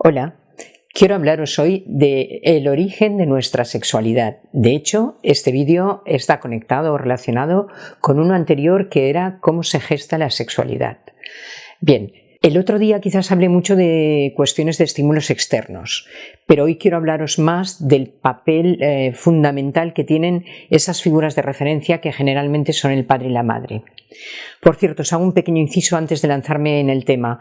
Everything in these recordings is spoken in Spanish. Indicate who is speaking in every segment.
Speaker 1: Hola, quiero hablaros hoy del origen de nuestra sexualidad. De hecho, este vídeo está conectado o relacionado con uno anterior que era cómo se gesta la sexualidad. Bien, el otro día quizás hablé mucho de cuestiones de estímulos externos, pero hoy quiero hablaros más del papel fundamental que tienen esas figuras de referencia que generalmente son el padre y la madre. Por cierto, os hago un pequeño inciso antes de lanzarme en el tema.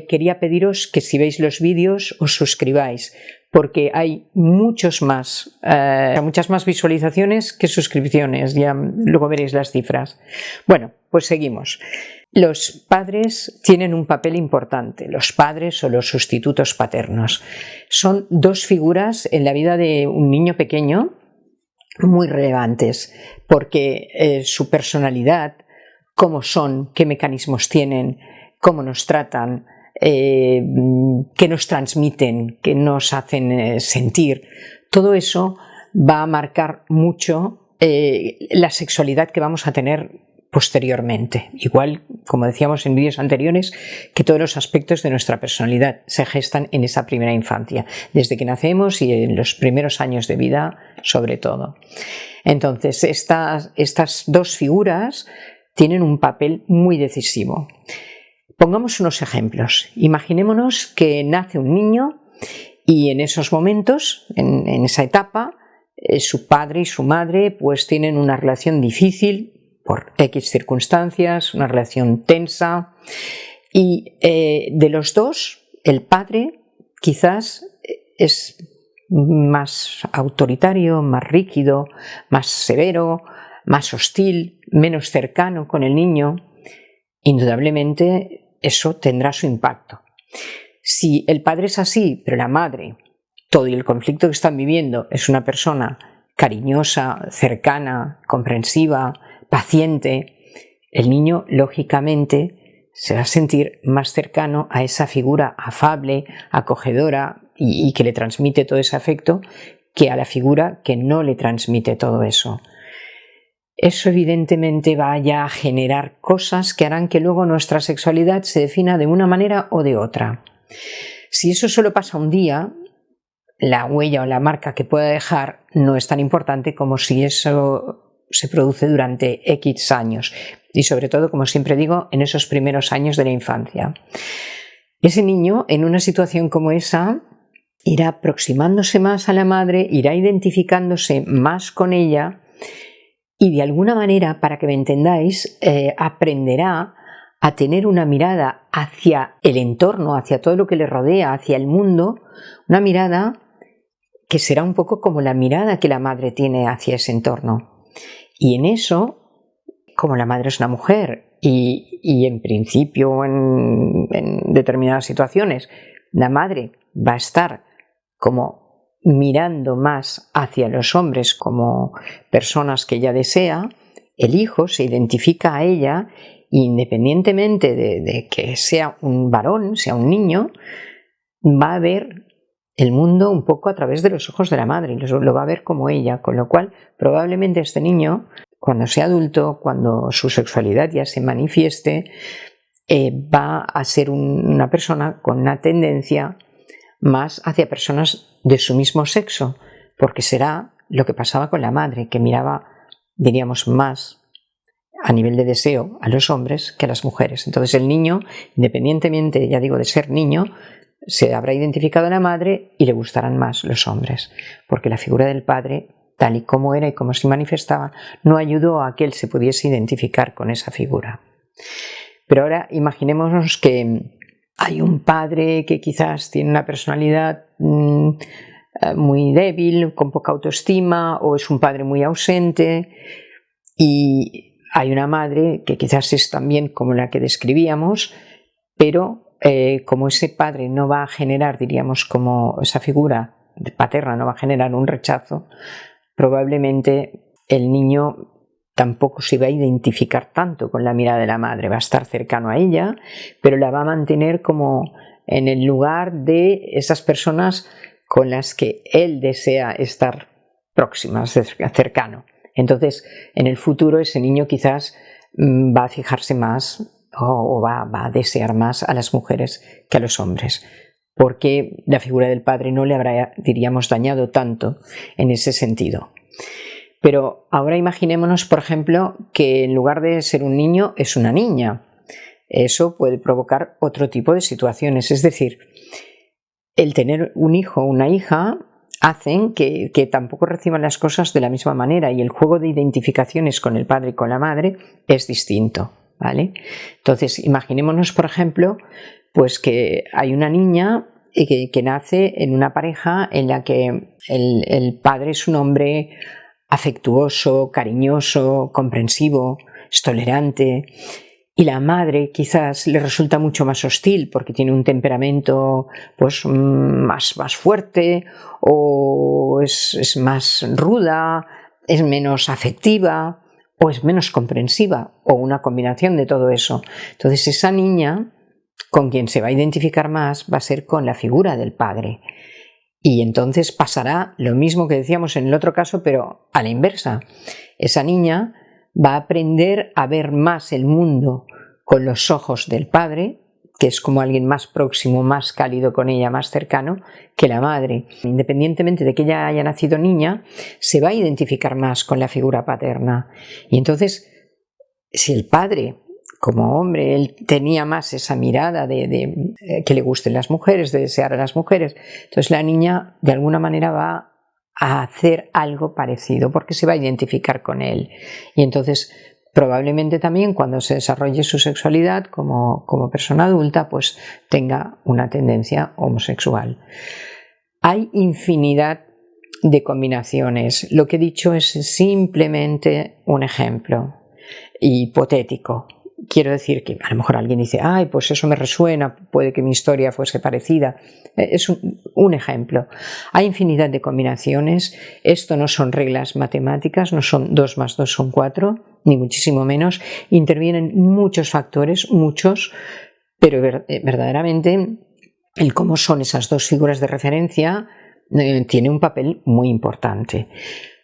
Speaker 1: Quería pediros que si veis los vídeos os suscribáis, porque hay muchas más visualizaciones que suscripciones, ya luego veréis las cifras. Bueno, pues seguimos. Los padres tienen un papel importante, los padres o los sustitutos paternos. Son dos figuras en la vida de un niño pequeño muy relevantes, porque su personalidad, cómo son, qué mecanismos tienen, cómo nos tratan, qué nos transmiten, qué nos hacen sentir, todo eso va a marcar mucho la sexualidad que vamos a tener posteriormente. Igual, como decíamos en vídeos anteriores, que todos los aspectos de nuestra personalidad se gestan en esa primera infancia, desde que nacemos y en los primeros años de vida sobre todo. Entonces, estas dos figuras tienen un papel muy decisivo. Pongamos unos ejemplos. Imaginémonos que nace un niño y en esos momentos, en esa etapa, su padre y su madre pues tienen una relación difícil por X circunstancias, una relación tensa, y de los dos, el padre quizás es más autoritario, más rígido, más severo, más hostil, menos cercano con el niño. Indudablemente eso tendrá su impacto. Si el padre es así, pero la madre, todo el conflicto que están viviendo, es una persona cariñosa, cercana, comprensiva, paciente, el niño lógicamente se va a sentir más cercano a esa figura afable, acogedora y que le transmite todo ese afecto, que a la figura que no le transmite todo eso. Eso evidentemente vaya a generar cosas que harán que luego nuestra sexualidad se defina de una manera o de otra. Si eso solo pasa un día, la huella o la marca que pueda dejar no es tan importante como si eso se produce durante X años y sobre todo, como siempre digo, en esos primeros años de la infancia. Ese niño, en una situación como esa, irá aproximándose más a la madre, irá identificándose más con ella y de alguna manera, para que me entendáis, aprenderá a tener una mirada hacia el entorno, hacia todo lo que le rodea, hacia el mundo, una mirada que será un poco como la mirada que la madre tiene hacia ese entorno. Y en eso, como la madre es una mujer y en principio en determinadas situaciones la madre va a estar como mirando más hacia los hombres como personas que ella desea, el hijo se identifica a ella independientemente de que sea un varón, sea un niño, va a ver el mundo un poco a través de los ojos de la madre y lo va a ver como ella, con lo cual probablemente este niño, cuando sea adulto, cuando su sexualidad ya se manifieste, va a ser una persona con una tendencia más hacia personas de su mismo sexo, porque será lo que pasaba con la madre, que miraba, diríamos, más a nivel de deseo a los hombres que a las mujeres. Entonces el niño, independientemente, ya digo, de ser niño, se habrá identificado a la madre y le gustarán más los hombres, porque la figura del padre, tal y como era y como se manifestaba, no ayudó a que él se pudiese identificar con esa figura. Pero ahora imaginémonos que hay un padre que quizás tiene una personalidad muy débil, con poca autoestima, o es un padre muy ausente, y hay una madre que quizás es también como la que describíamos, pero como ese padre no va a generar, diríamos, como esa figura paterna no va a generar un rechazo, probablemente el niño tampoco se va a identificar tanto con la mirada de la madre, va a estar cercano a ella, pero la va a mantener como en el lugar de esas personas con las que él desea estar próximas, cercano. Entonces, en el futuro ese niño quizás va a fijarse más o va a desear más a las mujeres que a los hombres. porque la figura del padre no le habrá, diríamos, dañado tanto en ese sentido. Pero ahora imaginémonos, por ejemplo, que en lugar de ser un niño es una niña. Eso puede provocar otro tipo de situaciones. Es decir, el tener un hijo o una hija hacen que tampoco reciban las cosas de la misma manera, y el juego de identificaciones con el padre y con la madre es distinto, ¿vale? Entonces, imaginémonos, por ejemplo, pues que hay una niña que nace en una pareja en la que el padre es un hombre afectuoso, cariñoso, comprensivo, es tolerante, y la madre quizás le resulta mucho más hostil porque tiene un temperamento pues más fuerte, o es más ruda, es menos afectiva, o es menos comprensiva, o una combinación de todo eso. Entonces esa niña con quien se va a identificar más va a ser con la figura del padre. Y entonces pasará lo mismo que decíamos en el otro caso, pero a la inversa. Esa niña va a aprender a ver más el mundo con los ojos del padre, que es como alguien más próximo, más cálido con ella, más cercano, que la madre. Independientemente de que ella haya nacido niña, se va a identificar más con la figura paterna. Y entonces, si el padre, como hombre, él tenía más esa mirada de que le gusten las mujeres, de desear a las mujeres, entonces la niña de alguna manera va a hacer algo parecido porque se va a identificar con él. Y entonces probablemente también cuando se desarrolle su sexualidad como persona adulta, pues tenga una tendencia homosexual. Hay infinidad de combinaciones. Lo que he dicho es simplemente un ejemplo hipotético. Quiero decir que a lo mejor alguien dice, ay, pues eso me resuena, puede que mi historia fuese parecida. Es un ejemplo. Hay infinidad de combinaciones. Esto no son reglas matemáticas, no son 2 más 2 son 4, ni muchísimo menos. Intervienen muchos factores, muchos, pero verdaderamente el cómo son esas dos figuras de referencia tiene un papel muy importante.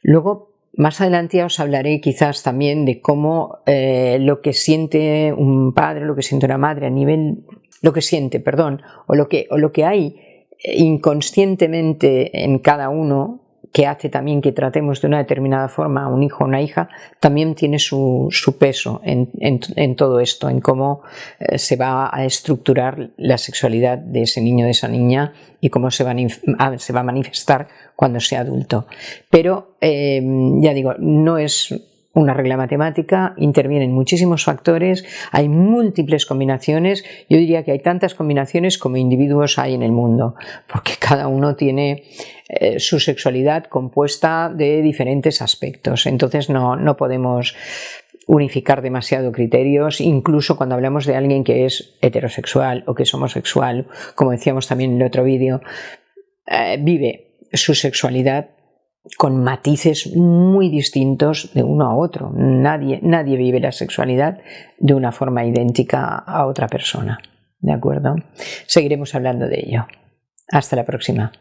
Speaker 1: Luego, más adelante os hablaré quizás también de cómo lo que siente un padre, lo que siente una madre a nivel, lo que siente, perdón, o lo que hay inconscientemente en cada uno, que hace también que tratemos de una determinada forma a un hijo o una hija, también tiene su peso en todo esto, en cómo se va a estructurar la sexualidad de ese niño o de esa niña y cómo se va a manifestar cuando sea adulto. Pero, ya digo, no es una regla matemática, intervienen muchísimos factores, hay múltiples combinaciones. Yo diría que hay tantas combinaciones como individuos hay en el mundo, porque cada uno tiene su sexualidad compuesta de diferentes aspectos. Entonces no podemos unificar demasiado criterios, incluso cuando hablamos de alguien que es heterosexual o que es homosexual, como decíamos también en el otro vídeo, vive su sexualidad con matices muy distintos de uno a otro. Nadie vive la sexualidad de una forma idéntica a otra persona. ¿De acuerdo? Seguiremos hablando de ello. Hasta la próxima.